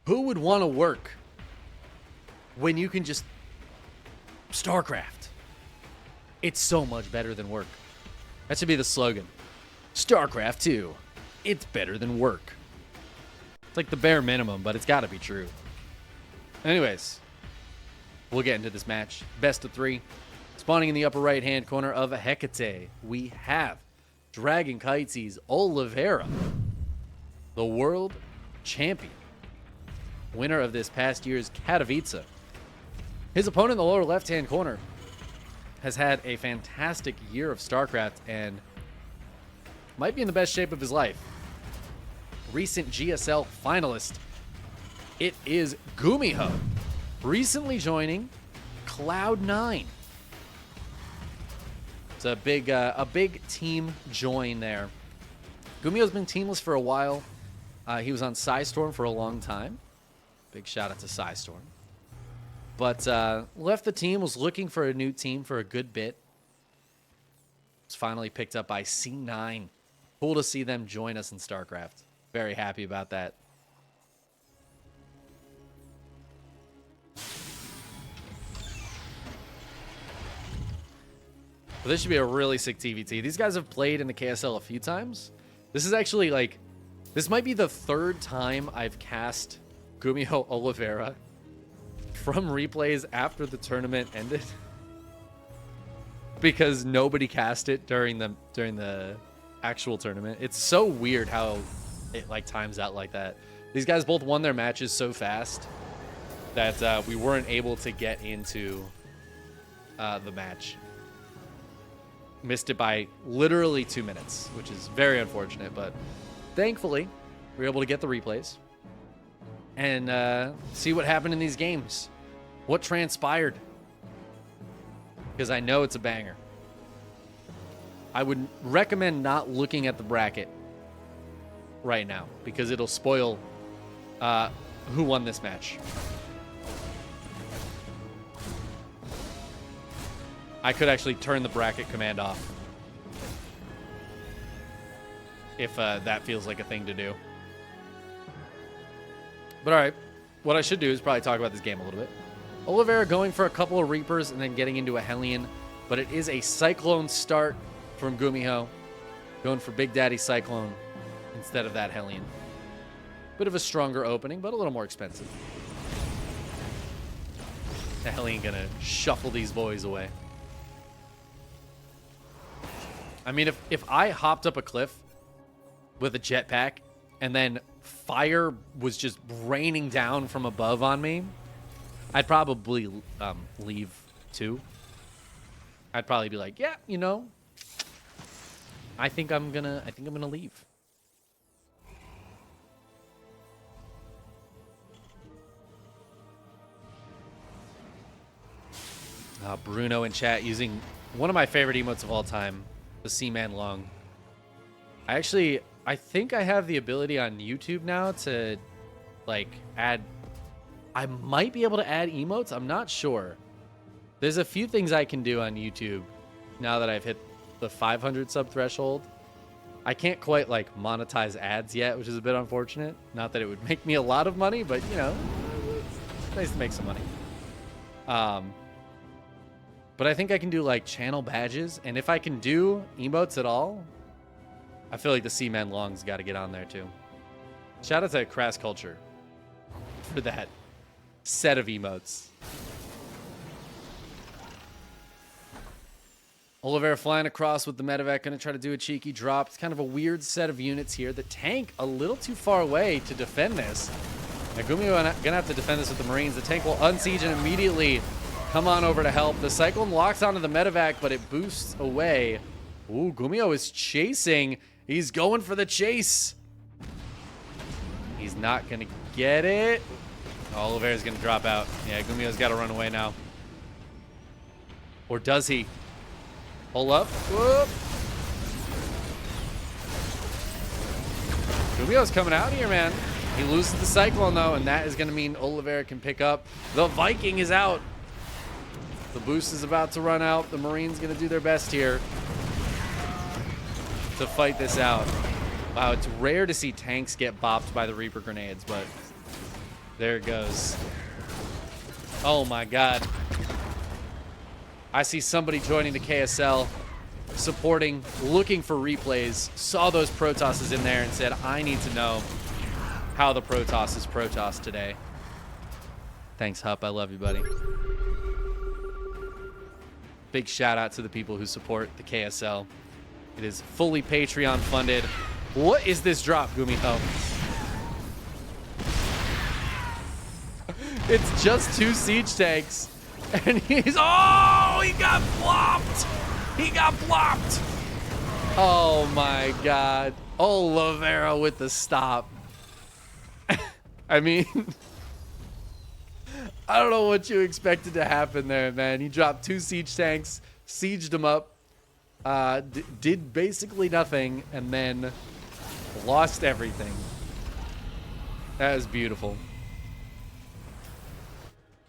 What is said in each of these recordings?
Who would want to work when you can just StarCraft? It's so much better than work. That should be the slogan. StarCraft 2. It's better than work. It's like the bare minimum, but it's got to be true. Anyways, we'll get into this match. Best of 3. Spawning in the upper right-hand corner of Hecate, we have Dragon Kites's Oliveira, the world champion, winner of this past year's Katowice. His opponent in the lower left-hand corner has had a fantastic year of StarCraft and might be in the best shape of his life. Recent GSL finalist. It is Gumiho, recently joining Cloud9. It's a big team join there. Gumiho's been teamless for a while. He was on Psystorm for a long time. Big shout out to Psystorm. But left the team, was looking for a new team for a good bit. Was finally picked up by C9. Cool to see them join us in StarCraft. Very happy about that. But this should be a really sick TvT. These guys have played in the KSL a few times. This is actually like, this might be the 3rd time I've cast Gumiho Oliveira from replays after the tournament ended. Because nobody cast it during the actual tournament. It's so weird how it like times out like that. These guys both won their matches so fast that we weren't able to get into the match. Missed it by literally 2 minutes, which is very unfortunate, but thankfully we were able to get the replays and see what happened in these games, what transpired, because I know it's a banger. I would recommend not looking at the bracket right now because it'll spoil who won this match. I could actually turn the bracket command off if that feels like a thing to do. But all right, what I should do is probably talk about this game a little bit. Oliveira going for a couple of Reapers and then getting into a Hellion, but it is a Cyclone start from Gumiho, going for Big Daddy Cyclone instead of that Hellion. Bit of a stronger opening, but a little more expensive. The Hellion gonna shuffle these boys away. I mean, if I hopped up a cliff with a jetpack and then fire was just raining down from above on me, I'd probably leave too. I'd probably be like, yeah, you know, I think I'm gonna leave. Bruno in chat using one of my favorite emotes of all time, the Seaman Long. I think I have the ability on YouTube now to like add, I might be able to add emotes. I'm not sure. There's a few things I can do on YouTube now that I've hit the 500 sub threshold. I can't quite like monetize ads yet, which is a bit unfortunate. Not that it would make me a lot of money, but you know, it's nice to make some money. But I think I can do like channel badges, and if I can do emotes at all, I feel like the Seaman Long's got to get on there too. Shout out to Crass Culture for that set of emotes. Oliveira flying across with the medevac, gonna try to do a cheeky drop. It's kind of a weird set of units here. The tank a little too far away to defend this. Megumi gonna have to defend this with the Marines. The tank will unsiege and immediately come on over to help. The Cyclone locks onto the medevac, but it boosts away. Ooh, Gumiho is chasing. He's going for the chase. He's not gonna get it. Oliveira's gonna drop out. Yeah, Gumiho's gotta run away now. Or does he? Hold up. Whoop. Gumiho's coming out here, man. He loses the Cyclone, though, and that is going to mean Oliveira can pick up. The Viking is out. The boost is about to run out. The Marines going to do their best here to fight this out. Wow, it's rare to see tanks get bopped by the Reaper grenades, but There it goes. Oh my god. I see somebody joining the KSL, supporting, looking for replays, saw those Protosses in there and said, I need to know how the Protoss is Protoss today. Thanks, Hup. I love you, buddy. Big shout out to the people who support the KSL. It is fully Patreon funded. What is this drop, Gumiho? It's just 2 siege tanks. And he's... Oh, he got blopped. He got blopped. Oh, my God. Oliveira with the stop. I mean... I don't know what you expected to happen there, man. He dropped 2 siege tanks, sieged them up, did basically nothing, and then lost everything. That is beautiful.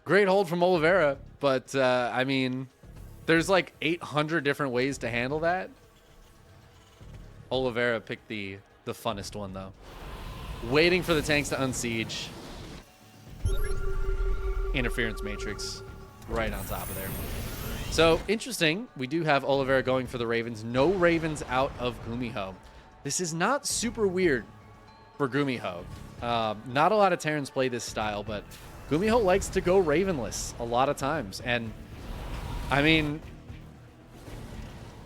Great hold from Oliveira, but, I mean, there's like 800 different ways to handle that. Oliveira picked the funnest one, though. Waiting for the tanks to unsiege. Interference matrix right on top of there. So interesting, we do have Oliveira going for the Ravens. No Ravens out of Gumiho. This is not super weird for Gumiho. Not a lot of Terrans play this style, but Gumiho likes to go Ravenless a lot of times. And I mean,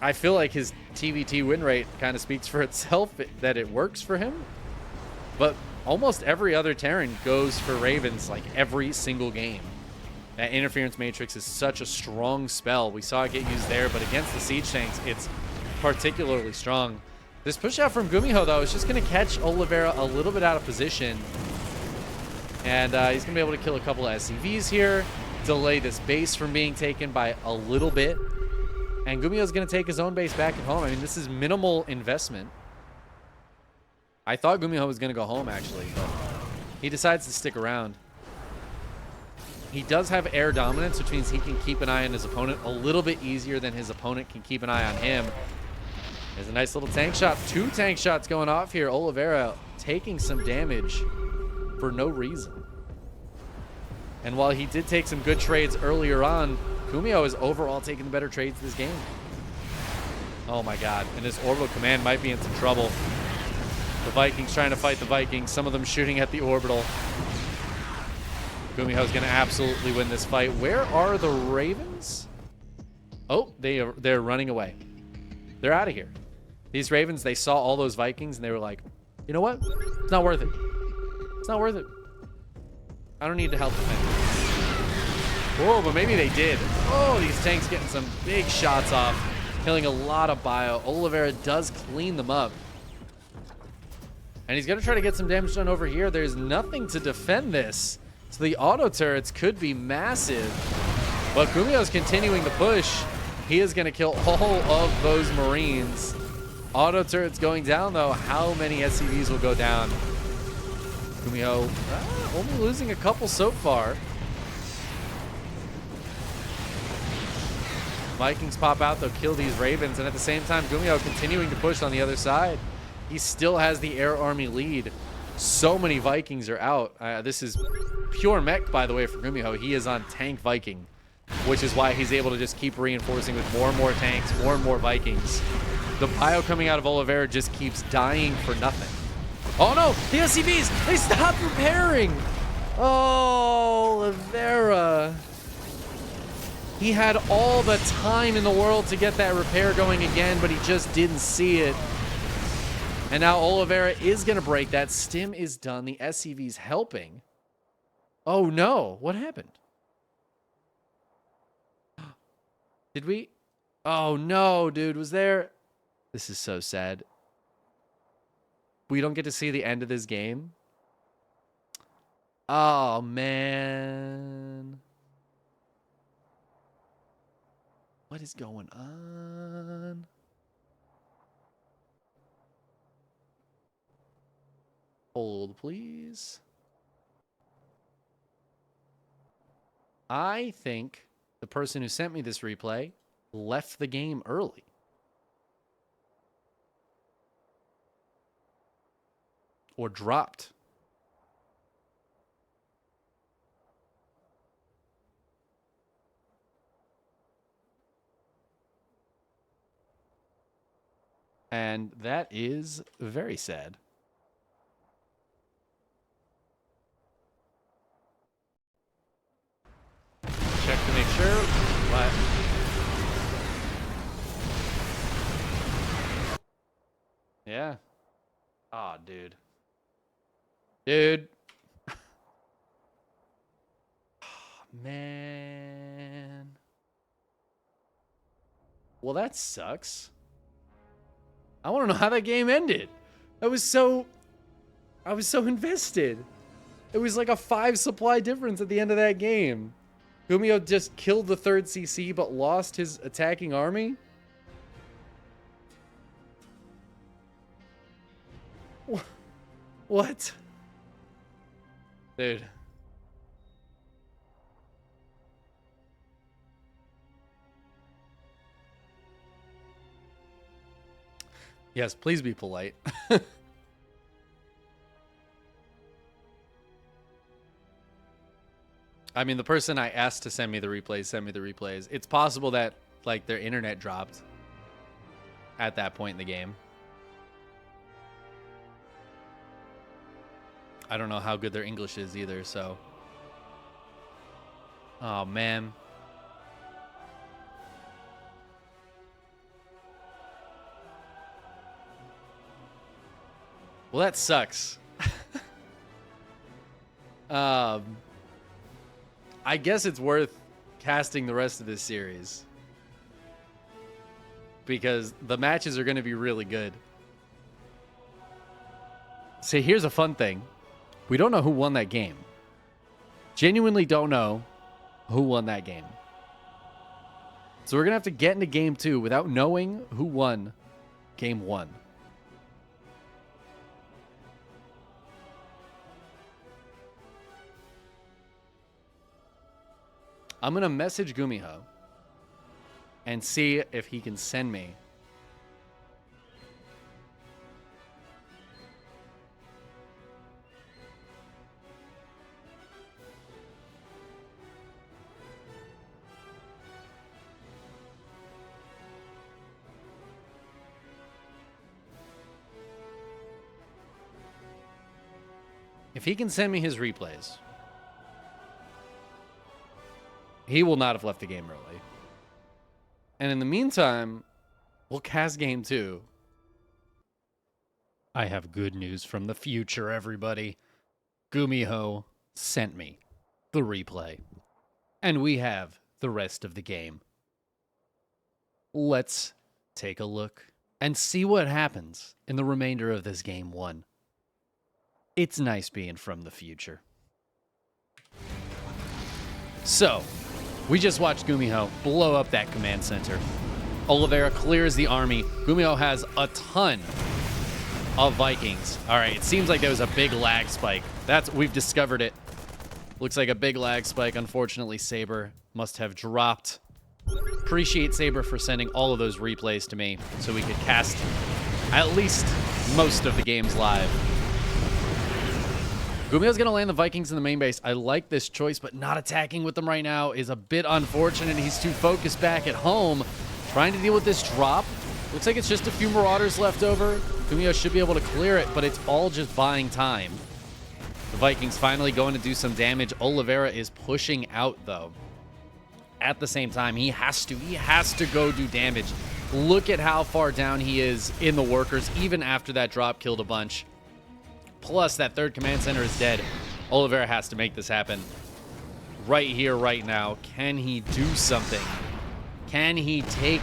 I feel like his TvT win rate kind of speaks for itself, that it works for him. But almost every other Terran goes for Ravens like every single game. That Interference Matrix is such a strong spell. We saw it get used there, but against the siege tanks, it's particularly strong. This push out from Gumiho, though, is just going to catch Oliveira a little bit out of position. And he's going to be able to kill a couple of SCVs here, delay this base from being taken by a little bit. And Gumiho's going to take his own base back at home. I mean, this is minimal investment. I thought Gumiho was going to go home, actually, but he decides to stick around. He does have air dominance, which means he can keep an eye on his opponent a little bit easier than his opponent can keep an eye on him. There's a nice little tank shot. 2 tank shots going off here. Oliveira taking some damage for no reason. And while he did take some good trades earlier on, Gumiho is overall taking the better trades this game. Oh my god. And this orbital command might be in some trouble. The Vikings trying to fight the Vikings. Some of them shooting at the orbital. Gumiho's going to absolutely win this fight. Where are the Ravens? Oh, they're running away. They're out of here. These Ravens, they saw all those Vikings and they were like, you know what? It's not worth it. It's not worth it. I don't need to help defend. Oh, but maybe they did. Oh, these tanks getting some big shots off. Killing a lot of bio. Oliveira does clean them up. And he's going to try to get some damage done over here. There's nothing to defend this. So the auto turrets could be massive. But Gumiho's continuing to push. He is going to kill all of those Marines. Auto turrets going down, though. How many SCVs will go down? Gumiho only losing a couple so far. Vikings pop out, they'll kill these Ravens. And at the same time, Gumiho continuing to push on the other side. He still has the air army lead. So many Vikings are out. This is pure mech, by the way, for Gumiho. He is on tank Viking, which is why he's able to just keep reinforcing with more and more tanks, more and more Vikings. The bio coming out of Oliveira just keeps dying for nothing. Oh no, the SCVs, they stopped repairing. Oh, Oliveira. He had all the time in the world to get that repair going again, but he just didn't see it. And now Oliveira is going to break that. Stim is done. The SCV's helping. Oh, no. What happened? Did we? Oh, no, dude. Was there? This is so sad. We don't get to see the end of this game. Oh, man. What is going on? Hold, please. I think the person who sent me this replay left the game early. Or dropped. And that is very sad. Check to make sure. What? Yeah. Aw, dude. Dude. Man. Well, that sucks. I want to know how that game ended. I was so invested. It was like a 5 supply difference at the end of that game. Gumio just killed the 3rd CC but lost his attacking army. What? Dude. Yes, please be polite. I mean, the person I asked to send me the replays sent me the replays. It's possible that, like, their internet dropped at that point in the game. I don't know how good their English is either, so. Oh, man. Well, that sucks. I guess it's worth casting the rest of this series, because the matches are going to be really good. See, here's a fun thing. We don't know who won that game. Genuinely don't know who won that game. So we're going to have to get into game 2 without knowing who won game 1. I'm going to message Gumiho and see if he can send me his replays. He will not have left the game early. And in the meantime, we'll cast game 2. I have good news from the future, everybody. Gumiho sent me the replay. And we have the rest of the game. Let's take a look and see what happens in the remainder of this game 1. It's nice being from the future. So, we just watched Gumiho blow up that command center. Oliveira clears the army. Gumiho has a ton of Vikings. All right, it seems like there was a big lag spike. We've discovered it. Looks like a big lag spike. Unfortunately, Saber must have dropped. Appreciate Saber for sending all of those replays to me so we could cast at least most of the games live. Gumiho's going to land the Vikings in the main base. I like this choice, but not attacking with them right now is a bit unfortunate. He's too focused back at home, trying to deal with this drop. Looks like it's just a few Marauders left over. Gumiho should be able to clear it, but it's all just buying time. The Vikings finally going to do some damage. Oliveira is pushing out, though. At the same time, he has to go do damage. Look at how far down he is in the workers, even after that drop killed a bunch. Plus, that 3rd command center is dead. Oliveira has to make this happen. Right here, right now. Can he do something? Can he take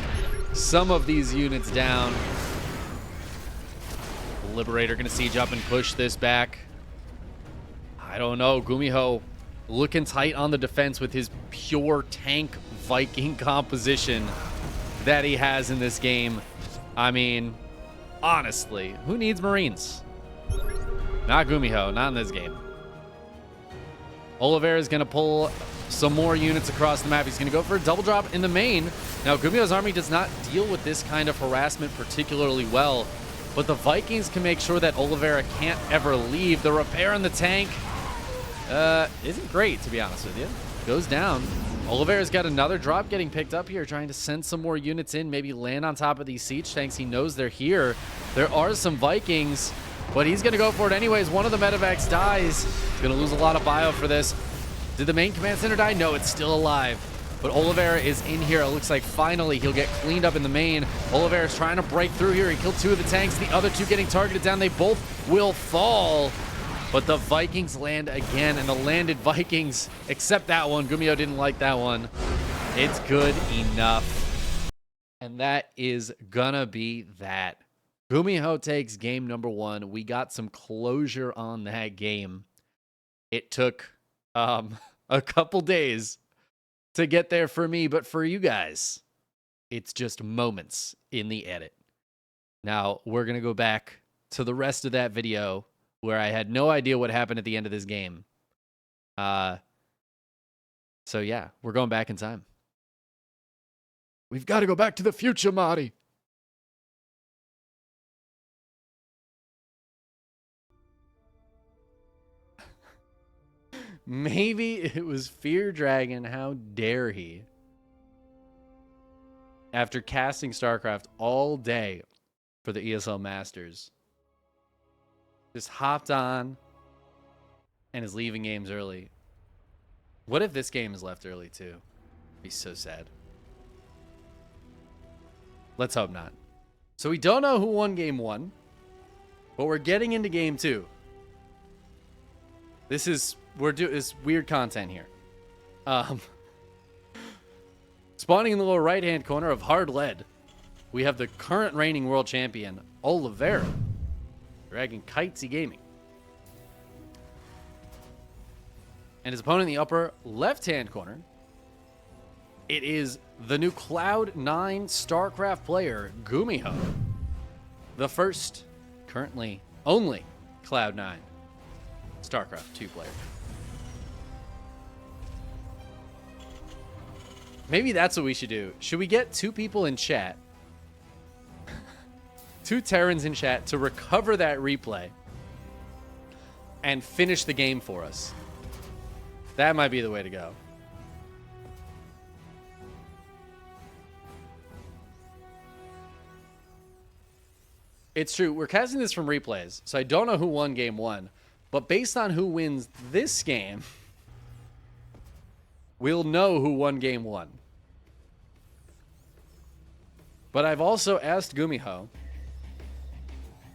some of these units down? Liberator going to siege up and push this back. I don't know. Gumiho looking tight on the defense with his pure tank Viking composition that he has in this game. I mean, honestly, who needs Marines? Not Gumiho, not in this game. Oliveira is going to pull some more units across the map. He's going to go for a double drop in the main. Now, Gumiho's army does not deal with this kind of harassment particularly well, but the Vikings can make sure that Oliveira can't ever leave. The repair on the tank isn't great, to be honest with you. Goes down. Oliveira's got another drop getting picked up here, trying to send some more units in, maybe land on top of these siege tanks. He knows they're here. There are some Vikings, but he's going to go for it anyways. One of the medevacs dies. He's going to lose a lot of bio for this. Did the main command center die? No, it's still alive. But Oliveira is in here. It looks like finally he'll get cleaned up in the main. Oliveira's trying to break through here. He killed 2 of the tanks. The other 2 getting targeted down. They both will fall. But the Vikings land again, and the landed Vikings, except that one. Gumiho didn't like that one. It's good enough. And that is gonna be that. Gumiho takes game number 1. We got some closure on that game. It took a couple days to get there for me, but for you guys, it's just moments in the edit. Now, we're gonna go back to the rest of that video where I had no idea what happened at the end of this game. So yeah, we're going back in time. We've got to go back to the future, Marty. Maybe it was Fear Dragon. How dare he? After casting StarCraft all day for the ESL Masters, just hopped on and is leaving games early. What if this game is left early too? It'd be so sad. Let's hope not. So we don't know who won game 1, but we're getting into game 2. This weird content here. Spawning in the lower right-hand corner of Hard Lead, we have the current reigning world champion, Oliveira. Dragon Kitesy Gaming. And his opponent in the upper left-hand corner, it is the new Cloud 9 StarCraft player, Gumiho. The first, currently only, Cloud 9 StarCraft 2 player. Maybe that's what we should do. Should we get 2 people in chat, 2 Terrans in chat, to recover that replay and finish the game for us? That might be the way to go. It's true. We're casting this from replays, so I don't know who won game 1. But based on who wins this game, we'll know who won game 1. But I've also asked Gumiho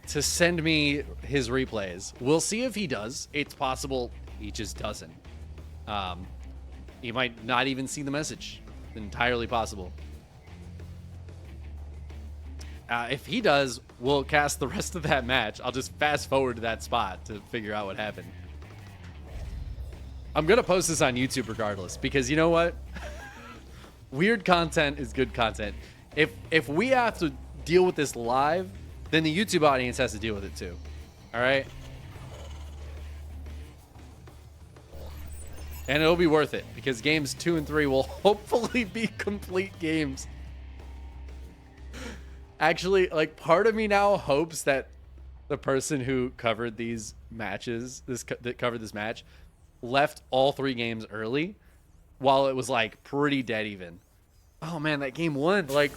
to send me his replays. We'll see if he does. It's possible he just doesn't. He might not even see the message. Entirely possible. If he does, we'll cast the rest of that match. I'll just fast forward to that spot to figure out what happened. I'm going to post this on YouTube regardless, because you know what? Weird content is good content. If we have to deal with this live, then the YouTube audience has to deal with it too. All right? And it'll be worth it, because games 2 and 3 will hopefully be complete games. Actually, like, part of me now hopes that the person who covered these matches, that covered this match, left all 3 games early while it was, like, pretty dead even. Oh, man, that game 1, like,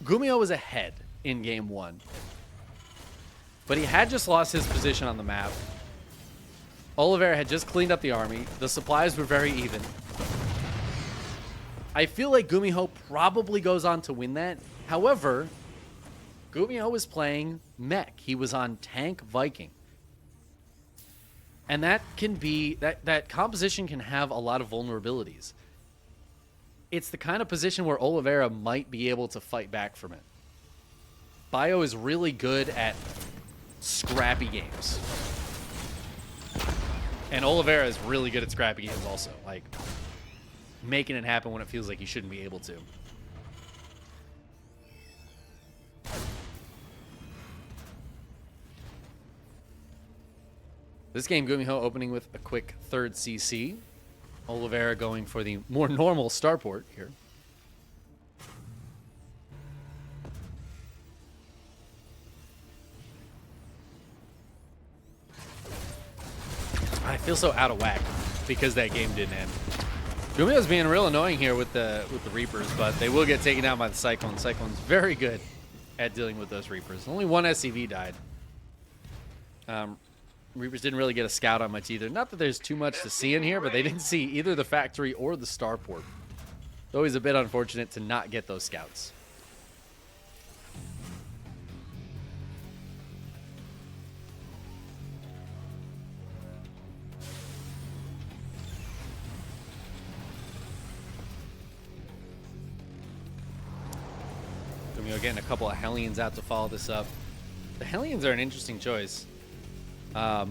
Gumiho was ahead in game 1. But he had just lost his position on the map. Oliveira had just cleaned up the army. The supplies were very even. I feel like Gumiho probably goes on to win that. However, Gumiho was playing mech. He was on tank Viking. And that can be, that composition can have a lot of vulnerabilities. It's the kind of position where Oliveira might be able to fight back from it. Bio is really good at scrappy games. And Oliveira is really good at scrappy games also. Like, making it happen when it feels like you shouldn't be able to. This game, Gumiho opening with a quick 3rd CC. Oliveira going for the more normal starport here. I feel so out of whack. because that game didn't end. Gumiho's being real annoying here with the Reapers, but they will get taken out by the Cyclone. Cyclone's very good at dealing with those Reapers. Only one SCV died. Reapers didn't really get a scout on much either. Not that there's too much to see in here, but they didn't see either the factory or the starport. It's always a bit unfortunate to not get those scouts. Gumio getting a couple of Hellions out to follow this up. The Hellions are an interesting choice. Yeah,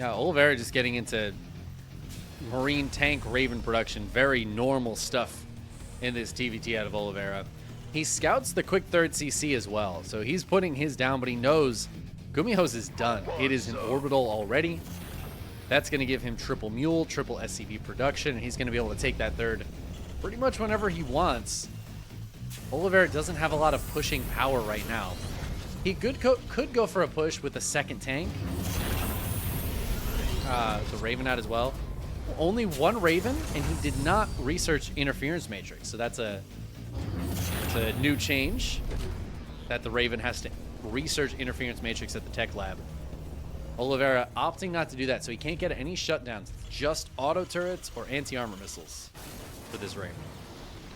Oliveira just getting into Marine tank Raven production. Very normal stuff in this TvT out of Oliveira. He scouts the quick third CC as well. So he's putting his down, but he knows Gumiho's is done. It is in orbital already. That's going to give him triple mule, triple SCV production. And he's going to be able to take that third pretty much whenever he wants. Oliveira doesn't have a lot of pushing power right now. He could go for a push with a second tank. The Raven out as well. Only one Raven, and he did not research interference matrix. So that's a new change, that the Raven has to research interference matrix at the tech lab. Oliveira opting not to do that, so he can't get any shutdowns. Just auto turrets or anti-armor missiles for this Raven.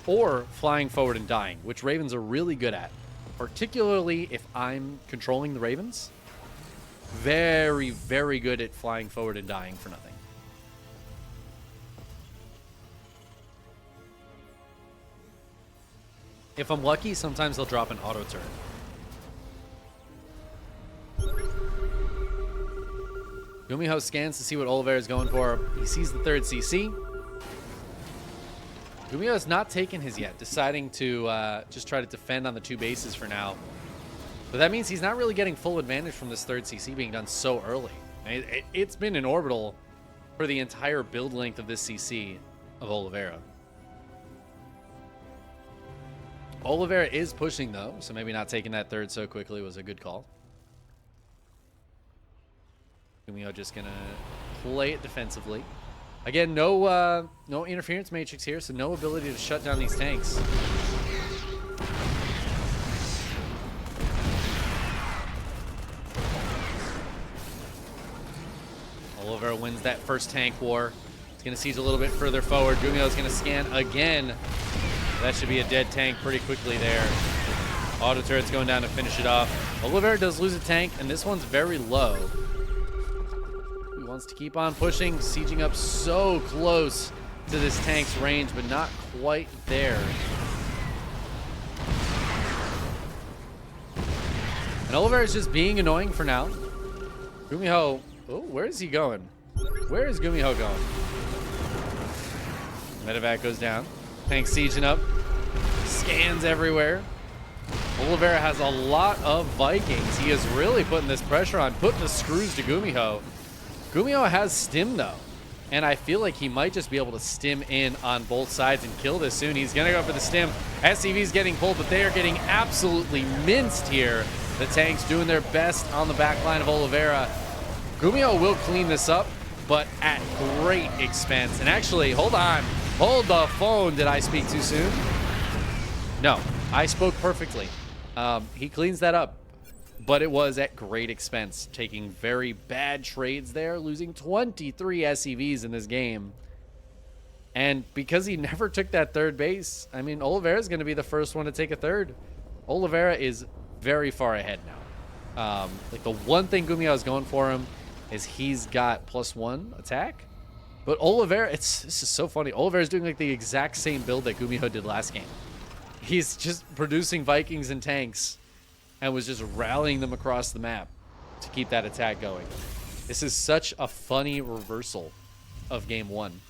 Or flying forward and dying, which Ravens are really good at. Particularly if I'm controlling the Ravens. Very, very good at flying forward and dying for nothing. If I'm lucky, sometimes they'll drop an auto turret. Gumiho scans to see what Oliveira is going for. He sees the third CC. Gumiho has not taken his yet, deciding to just try to defend on the two bases for now. But that means he's not really getting full advantage from this third CC being done so early. It's been in orbital for the entire build length of this CC of Oliveira. Oliveira is pushing though, so maybe not taking that third so quickly was a good call. Gumiho just gonna play it defensively. Again, no interference matrix here, so no ability to shut down these tanks. Oliveira wins that first tank war. He's going to siege a little bit further forward. Gumiho is going to scan again. That should be a dead tank pretty quickly there. Auto turret's going down to finish it off. Oliveira does lose a tank, and this one's very low. He wants to keep on pushing, sieging up so close to this tank's range, but not quite there. And Oliveira's just being annoying for now. Gumiho... Oh, where is he going? Where is Gumiho going? Medevac goes down. Tank sieging up. Scans everywhere. Oliveira has a lot of Vikings. He is really putting this pressure on, putting the screws to Gumiho. Gumiho has stim though. And I feel like he might just be able to stim in on both sides and kill this soon. He's going to go for the stim. SCV's getting pulled, but they are getting absolutely minced here. The tanks doing their best on the back line of Oliveira. Gumiho will clean this up, but at great expense. And actually, hold on. Hold the phone. Did I speak too soon? No, I spoke perfectly. He cleans that up, but it was at great expense. Taking very bad trades there, losing 23 SCVs in this game. And because he never took that third base, I mean, Oliveira is going to be the first one to take a third. Oliveira is very far ahead now. Like the one thing Gumiho is going for him is he's got +1 attack. But Oliveira, this is so funny. Oliveira's doing like the exact same build that Gumiho did last game. He's just producing Vikings and tanks and was just rallying them across the map to keep that attack going. This is such a funny reversal of game one.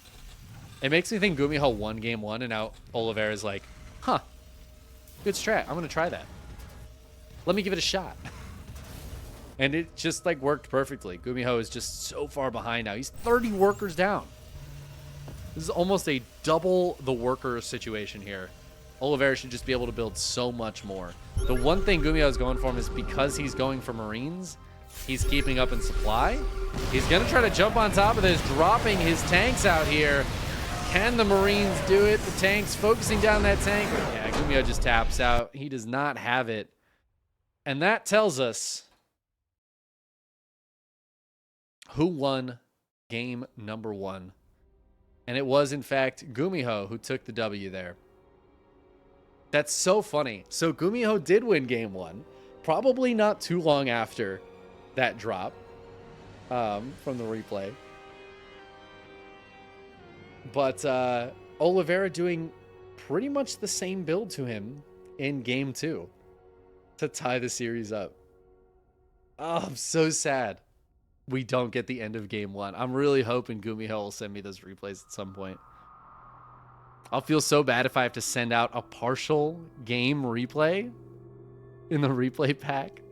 It makes me think Gumiho won game one, and now Oliveira's like, huh, good strat. I'm going to try that. Let me give it a shot. And it just like worked perfectly. Gumiho is just so far behind now. He's 30 workers down. This is almost a double the worker situation here. Oliveira should just be able to build so much more. The one thing Gumiho is going for him is because he's going for Marines, He's keeping up in supply. He's going to try to jump on top of this, dropping his tanks out here. Can the Marines do it? The tanks focusing down that tank. Yeah, Gumiho just taps out. He does not have it. And that tells us who won game number 1. And it was, in fact, Gumiho who took the W there. That's so funny. So Gumiho did win game 1. Probably not too long after that drop from the replay. But Oliveira doing pretty much the same build to him in game 2 to tie the series up. Oh, I'm so sad we don't get the end of game 1. I'm really hoping Gumiho will send me those replays at some point. I'll feel so bad if I have to send out a partial game replay in the replay pack.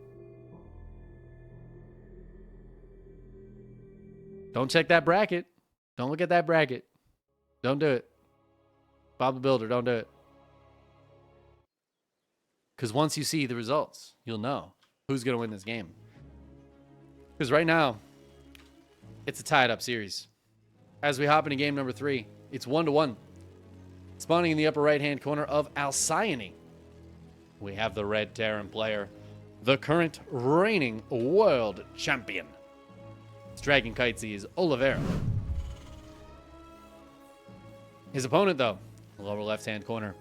Don't check that bracket. Don't look at that bracket. Don't do it. Bob the Builder, don't do it. Because once you see the results, you'll know who's going to win this game. Because right now, it's a tied-up series. As we hop into game number 3, it's 1-1. Spawning in the upper right-hand corner of Alcyone, we have the Red Terran player, the current reigning world champion. His Dragon Kitesy is Oliveira. His opponent, though, lower left-hand corner,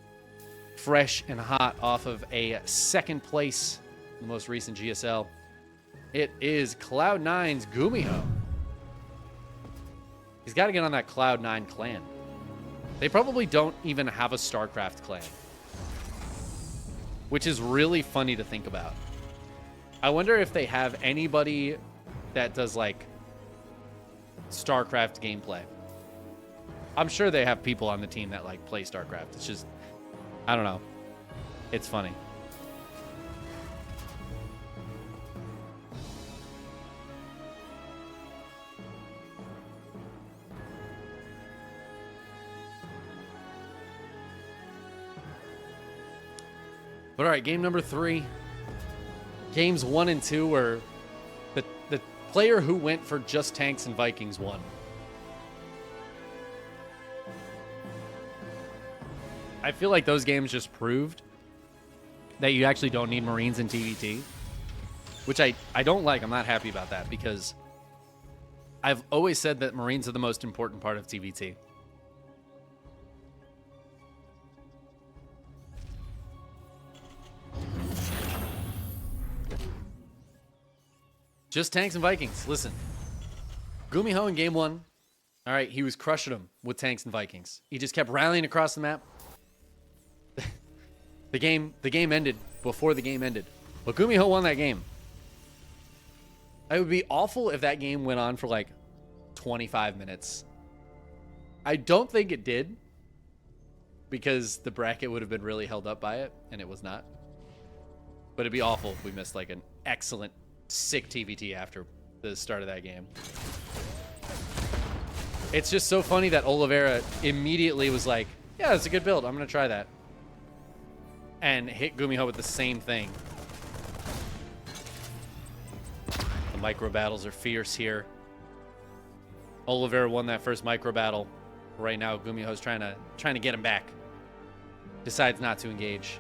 fresh and hot off of a second place in the most recent GSL. It is Cloud9's Gumiho. He's got to get on that Cloud9 clan. They probably don't even have a StarCraft clan, which is really funny to think about. I wonder if they have anybody that does, like, StarCraft gameplay. I'm sure they have people on the team that, like, play StarCraft. It's just, I don't know. It's funny. But all right, game number 3. Games 1 and 2 were the player who went for just tanks and Vikings won. I feel like those games just proved that you actually don't need Marines in TvT, which I don't like. I'm not happy about that because I've always said that Marines are the most important part of TvT. Just tanks and Vikings. Listen, Gumiho in game 1, all right, he was crushing them with tanks and Vikings. He just kept rallying across the map. The game ended before the game ended. But Gumiho won that game. It would be awful if that game went on for like 25 minutes. I don't think it did, because the bracket would have been really held up by it, and it was not. But it'd be awful if we missed like an excellent, sick TvT after the start of that game. It's just so funny that Oliveira immediately was like, yeah, that's a good build. I'm going to try that. And hit Gumiho with the same thing. The micro battles are fierce here. Oliveira won that first micro battle. Right now, Gumiho's trying to get him back. Decides not to engage.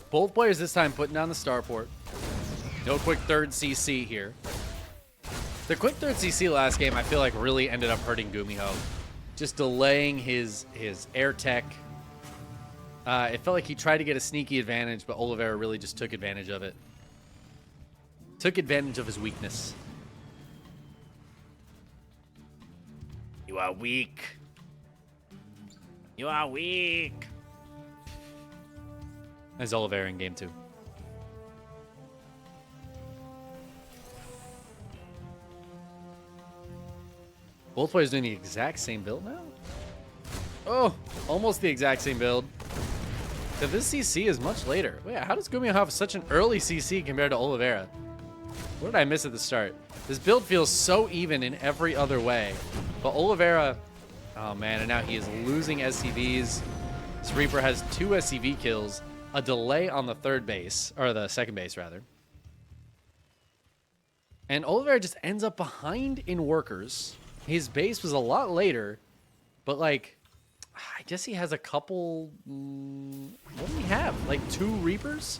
Both players this time putting down the starport. No quick third CC here. The quick third CC last game, I feel like really ended up hurting Gumiho. Just delaying his air tech. It felt like he tried to get a sneaky advantage, but Oliveira really just took advantage of it. Took advantage of his weakness. You are weak. You are weak. As Oliveira in game 2. Both players doing the exact same build now? Oh, almost the exact same build. So this CC is much later. Wait, how does Gumiho have such an early CC compared to Oliveira? What did I miss at the start? This build feels so even in every other way. But Oliveira, oh man, and now he is losing SCVs. This Reaper has 2 SCV kills, a delay on the third base, or the second base rather. And Oliveira just ends up behind in workers. His base was a lot later, but like, I guess he has a couple, what do we have? Like 2 Reapers?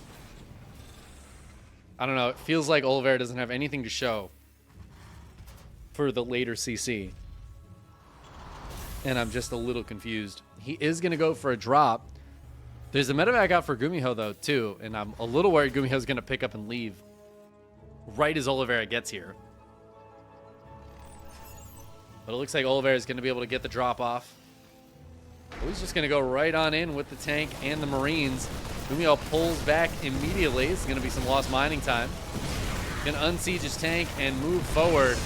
I don't know. It feels like Oliveira doesn't have anything to show for the later CC. And I'm just a little confused. He is going to go for a drop. There's a medevac out for Gumiho, though, too. And I'm a little worried Gumiho's going to pick up and leave right as Oliveira gets here. But it looks like Oliveira is going to be able to get the drop off. He's just going to go right on in with the tank and the Marines. Gumiho pulls back immediately. It's going to be some lost mining time. Going to unsiege his tank and move forward.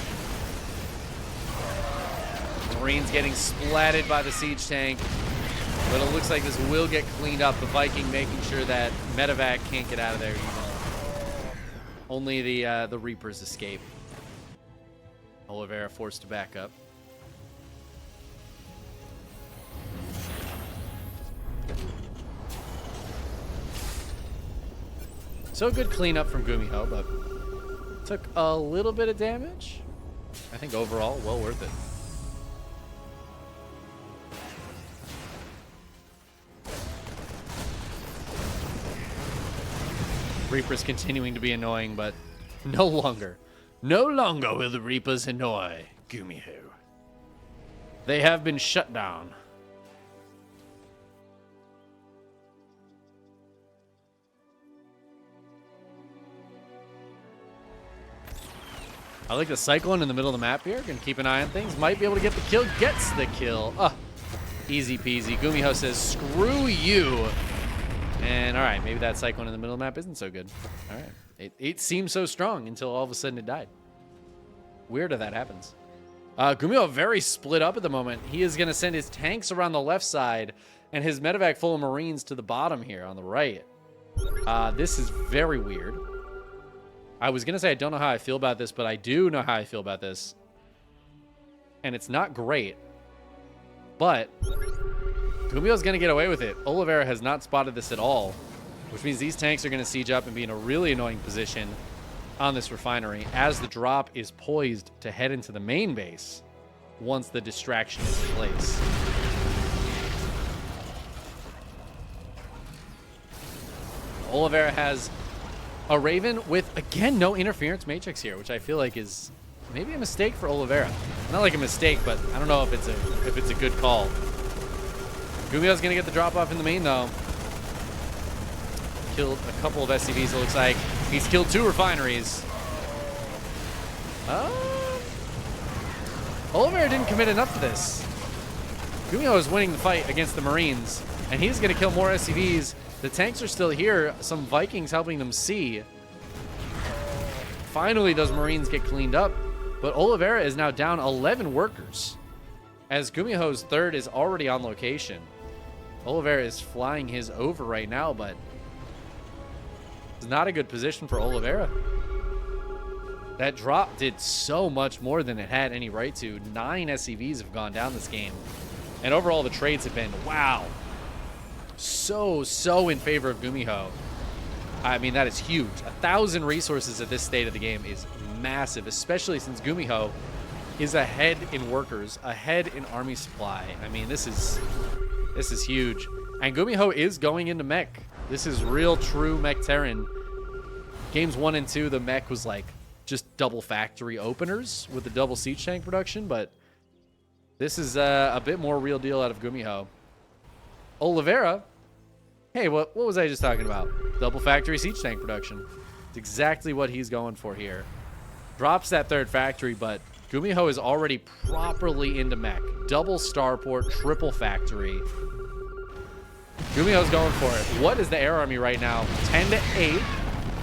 Marines getting splatted by the siege tank. But it looks like this will get cleaned up. The Viking making sure that medevac can't get out of there either. Only the Reapers escape. Oliveira forced to back up. So good cleanup from Gumiho, but took a little bit of damage. I think overall, well worth it. Reapers continuing to be annoying, but no longer. No longer will the Reapers annoy Gumiho. They have been shut down. I like the Cyclone in the middle of the map here. Gonna keep an eye on things. Might be able to get the kill. Gets the kill. Easy peasy. Gumiho says, screw you. And all right, maybe that Cyclone in the middle of the map isn't so good. All right. It seemed so strong until all of a sudden it died. Weird if that happens. Gumiho very split up at the moment. He is going to send his tanks around the left side and his medevac full of Marines to the bottom here on the right. This is very weird. I was going to say I don't know how I feel about this, but I do know how I feel about this. And it's not great. But Gumiho's going to get away with it. Oliveira has not spotted this at all, which means these tanks are going to siege up and be in a really annoying position on this refinery as the drop is poised to head into the main base once the distraction is in place. Oliveira has a Raven with, again, no interference matrix here, which I feel like is maybe a mistake for Oliveira. Not like a mistake, but I don't know if it's a good call. Gumiho's going to get the drop off in the main, though. Killed a couple of SCVs, it looks like. He's killed 2 refineries. Oliveira didn't commit enough to this. Gumiho is winning the fight against the Marines, and he's going to kill more SCVs. The tanks are still here. Some Vikings helping them see. Finally, those Marines get cleaned up, but Oliveira is now down 11 workers, as Gumiho's third is already on location. Oliveira is flying his over right now, but it's not a good position for Oliveira. That drop did so much more than it had any right to. 9 SCVs have gone down this game. And overall, the trades have been, wow, so in favor of Gumiho. I mean, that is huge. 1,000 resources at this state of the game is massive, especially since Gumiho is ahead in workers, ahead in army supply. I mean, this is huge. And Gumiho is going into mech. This is real, true mech Terran. Games 1 and 2, the mech was like just double factory openers with the double siege tank production, but this is a bit more real deal out of Gumiho. Oliveira, hey, what was I just talking about? Double factory siege tank production. It's exactly what he's going for here. Drops that third factory, but Gumiho is already properly into mech. Double starport, triple factory. Gumiho's going for it. What is the air army right now? 10-8.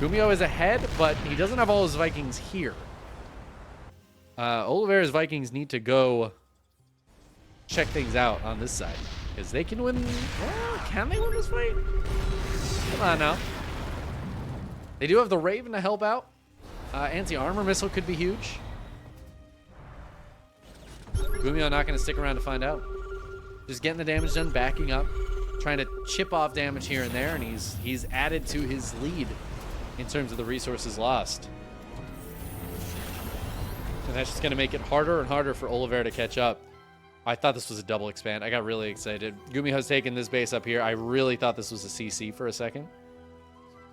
Gumiho is ahead, but he doesn't have all his Vikings here. Oliveira's Vikings need to go check things out on this side, because they can win. Well, can they win this fight? Come on now. They do have the Raven to help out. Anti-armor missile could be huge. Gumiho not going to stick around to find out. Just getting the damage done, backing up, trying to chip off damage here and there, and he's added to his lead in terms of the resources lost. And that's just going to make it harder and harder for Oliveira to catch up. I thought this was a double expand. I got really excited. Gumiho's taking this base up here. I really thought this was a CC for a second.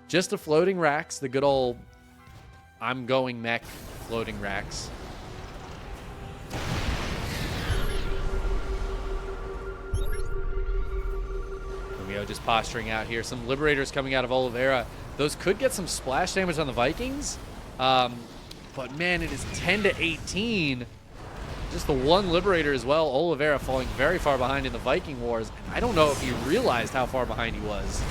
Just a floating racks, the good old I'm going mech floating racks. Gumiho just posturing out here. Some Liberators coming out of Oliveira. Those could get some splash damage on the Vikings. But man, it is 10 to 18. Just the one Liberator as well. Oliveira falling very far behind in the Viking Wars. And I don't know if he realized how far behind he was.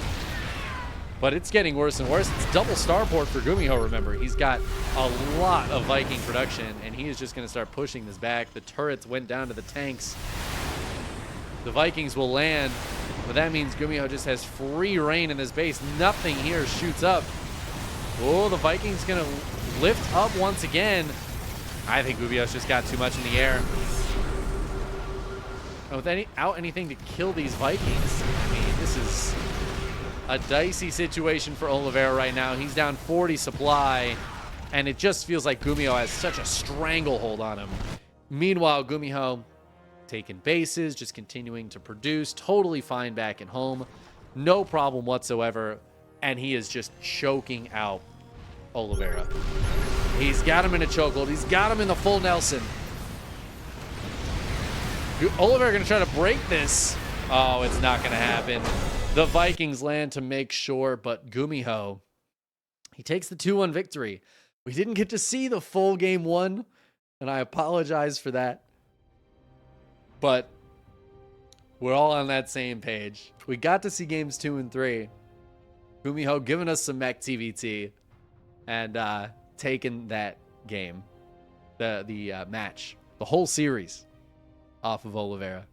But it's getting worse and worse. It's double starport for Gumiho, remember. He's got a lot of Viking production, and he is just going to start pushing this back. The turrets went down to the tanks. The Vikings will land, but that means Gumiho just has free reign in this base. Nothing here shoots up. Oh, the Vikings going to lift up once again. I think Gumiho's just got too much in the air. And without anything to kill these Vikings, I mean, this is a dicey situation for Oliveira right now. He's down 40 supply, and it just feels like Gumiho has such a stranglehold on him. Meanwhile, Gumiho taking bases, just continuing to produce, totally fine back at home. No problem whatsoever, and he is just choking out Oliveira. He's got him in a chokehold. He's got him in the full Nelson. Oliveira going to try to break this. Oh, it's not going to happen. The Vikings land to make sure, but Gumiho, he takes the 2-1 victory. We didn't get to see the full game 1, and I apologize for that. But we're all on that same page. We got to see games 2 and 3. Gumiho giving us some mech TvT and taking that game, the match, the whole series off of Oliveira.